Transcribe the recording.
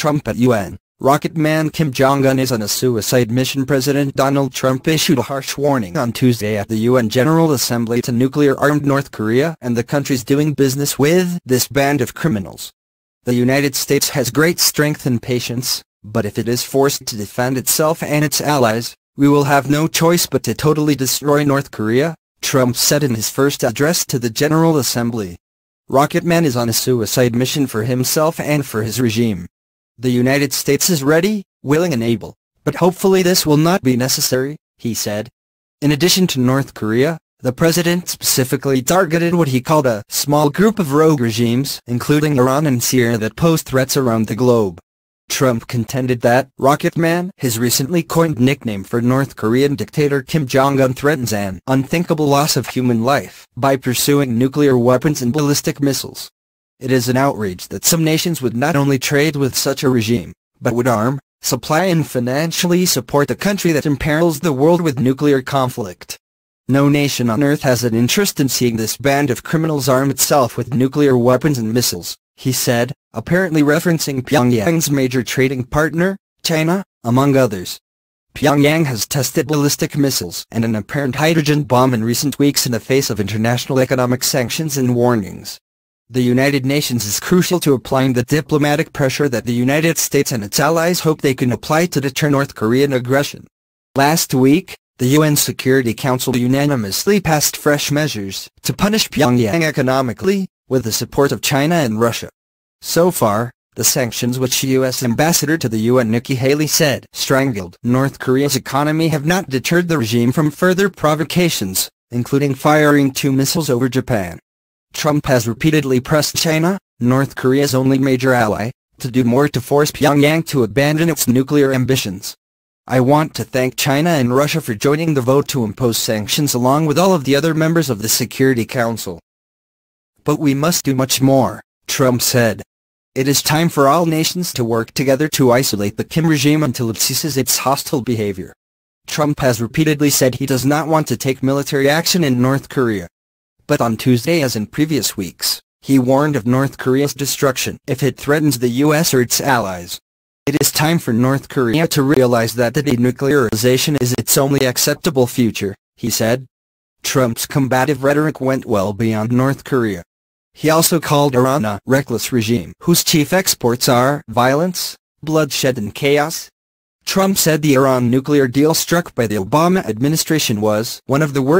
Trump at UN. Rocket man Kim Jong-un is on a suicide mission. President Donald Trump issued a harsh warning on Tuesday at the UN General Assembly to nuclear-armed North Korea and the countries doing business with this band of criminals. The United States has great strength and patience, but if it is forced to defend itself and its allies, we will have no choice but to totally destroy North Korea, Trump said in his first address to the General Assembly. Rocket Man is on a suicide mission for himself and for his regime. The United States is ready, willing and able, but hopefully this will not be necessary, he said. In addition to North Korea, the president specifically targeted what he called a small group of rogue regimes, including Iran and Syria, that pose threats around the globe. Trump contended that Rocket Man, his recently coined nickname for North Korean dictator Kim Jong-un, threatens an unthinkable loss of human life by pursuing nuclear weapons and ballistic missiles. It is an outrage that some nations would not only trade with such a regime, but would arm, supply and financially support the country that imperils the world with nuclear conflict. No nation on earth has an interest in seeing this band of criminals arm itself with nuclear weapons and missiles, he said, apparently referencing Pyongyang's major trading partner, China, among others. Pyongyang has tested ballistic missiles and an apparent hydrogen bomb in recent weeks in the face of international economic sanctions and warnings. The United Nations is crucial to applying the diplomatic pressure that the United States and its allies hope they can apply to deter North Korean aggression. Last week, the UN Security Council unanimously passed fresh measures to punish Pyongyang economically, with the support of China and Russia. So far, the sanctions, which U.S. Ambassador to the UN Nikki Haley said strangled North Korea's economy, have not deterred the regime from further provocations, including firing 2 missiles over Japan. Trump has repeatedly pressed China, North Korea's only major ally, to do more to force Pyongyang to abandon its nuclear ambitions. I want to thank China and Russia for joining the vote to impose sanctions along with all of the other members of the Security Council. But we must do much more, Trump said. It is time for all nations to work together to isolate the Kim regime until it ceases its hostile behavior. Trump has repeatedly said he does not want to take military action in North Korea. But on Tuesday, as in previous weeks, he warned of North Korea's destruction if it threatens the U.S. or its allies. It is time for North Korea to realize that the denuclearization is its only acceptable future, he said. Trump's combative rhetoric went well beyond North Korea. He also called Iran a reckless regime whose chief exports are violence, bloodshed and chaos. Trump said the Iran nuclear deal struck by the Obama administration was one of the worst